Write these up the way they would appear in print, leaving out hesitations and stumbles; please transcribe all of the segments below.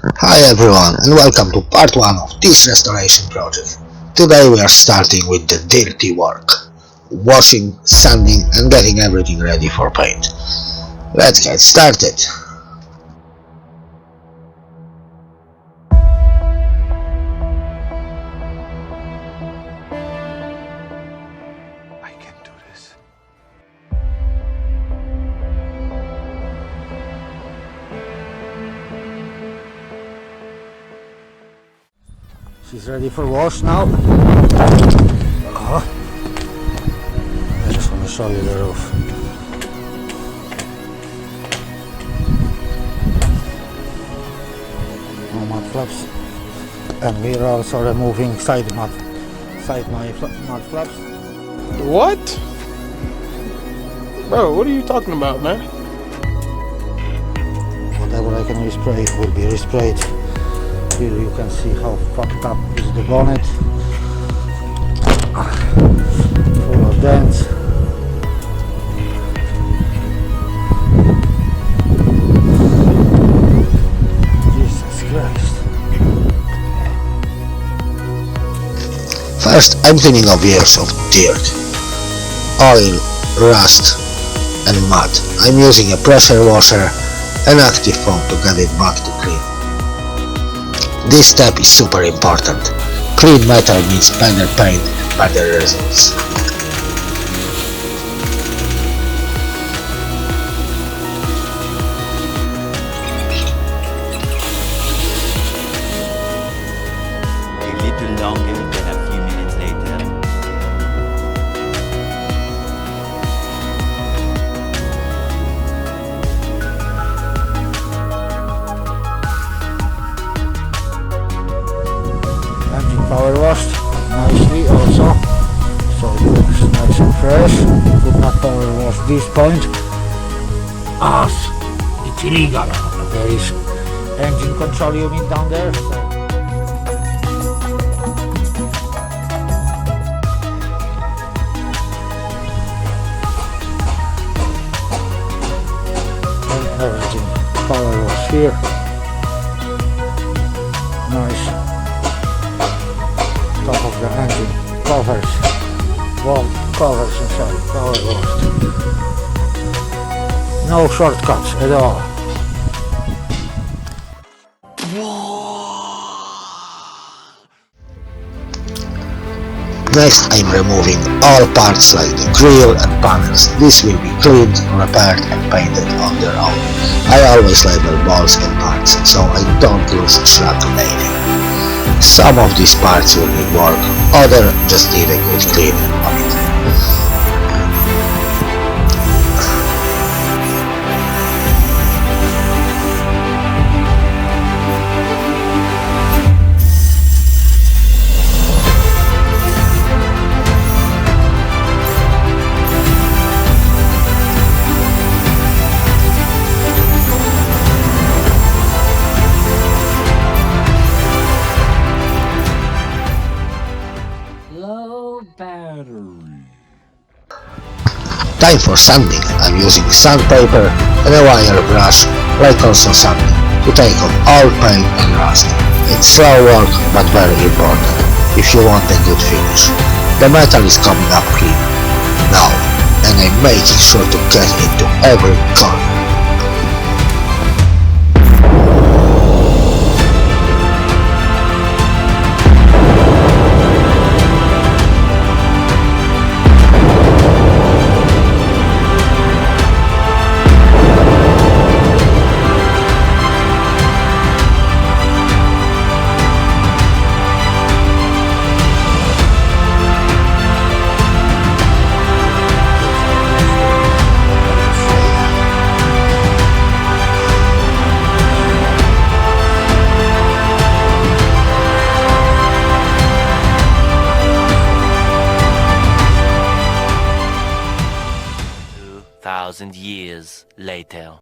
Hi everyone and welcome to part 1 of this restoration project. Today we are starting with the dirty work. Washing, sanding and getting everything ready for paint. Let's get started. I can do this. She's ready for wash now. I just want to show you the roof. No mud flaps. And we're also removing side mud flaps. What? Bro, what are you talking about, man? Whatever I can respray will be resprayed. Here you can see how fucked up is the bonnet. Full of dents. Jesus Christ. First I'm cleaning off years of dirt, oil, rust and mud. I'm using a pressure washer and active foam to get it back to clean. This step is super important. Clean metal means better paint and better results. A little longer than a few minutes later. Engine power washed nicely also, so it looks nice and fresh. Could not power wash this point as it's illegal. There is engine control unit down there, so and everything power wash here. Nice. Top of the engine covers, wall covers inside, power washed. No shortcuts at all. Next I'm removing all parts like the grill and panels. This will be cleaned, repaired and painted on their own. I always label bolts and parts so I don't lose track of anything. Some of these parts will need work, others just need a good clean on it. Time for sanding. I'm using sandpaper and a wire brush, like also sanding, to take off all paint and rust. It's slow work but very important if you want a good finish. The metal is coming up clean now and I'm making sure to get into every corner. Thousand years later.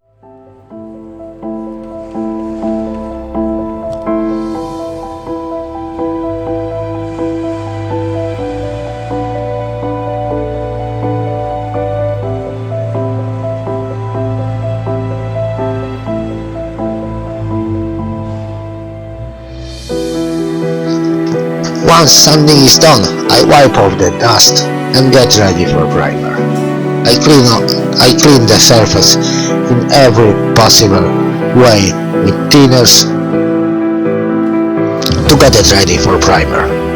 Once sanding is done, I wipe off the dust and get ready for primer. I clean the surface in every possible way with thinners to get it ready for primer.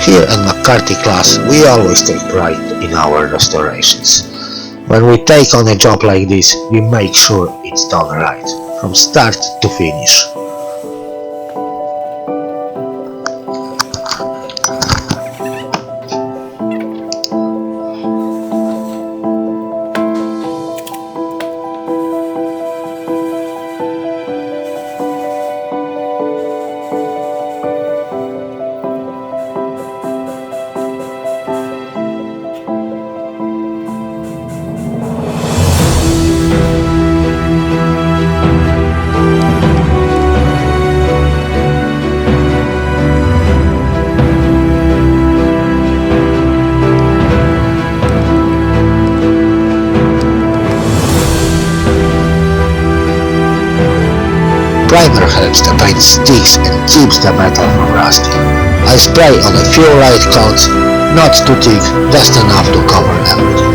Here at McCarthy Claas, we always take pride in our restorations. When we take on a job like this, we make sure it's done right, from start to finish. Primer helps the paint sticks and keeps the metal from rusting. I spray on a few light coats, not too thick, just enough to cover everything.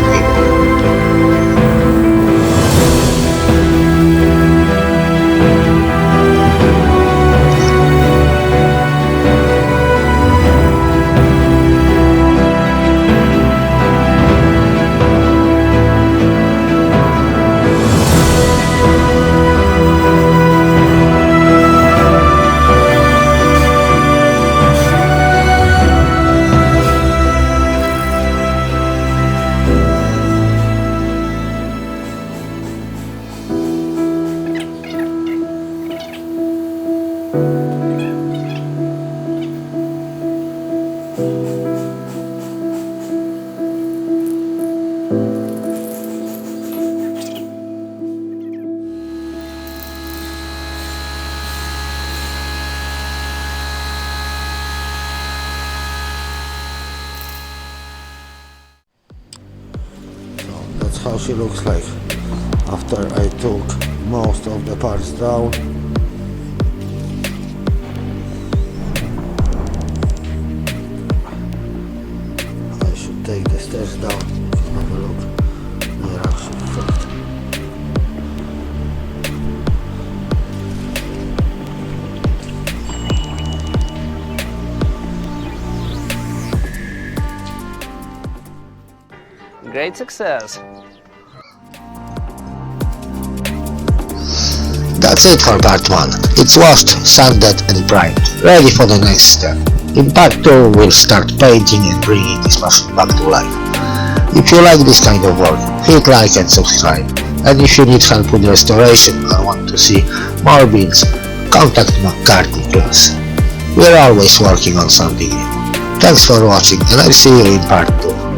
That's how she looks like after I took most of the parts down. I should take the stairs down. Have a look. They're actually fucked. Great success. That's it for part 1. It's washed, sanded and primed, ready for the next step. In part 2 we'll start painting and bringing this machine back to life. If you like this kind of work, hit like and subscribe. And if you need help with restoration or want to see more builds, contact McCarthy Claas. We're always working on something new. Thanks for watching and I'll see you in part 2.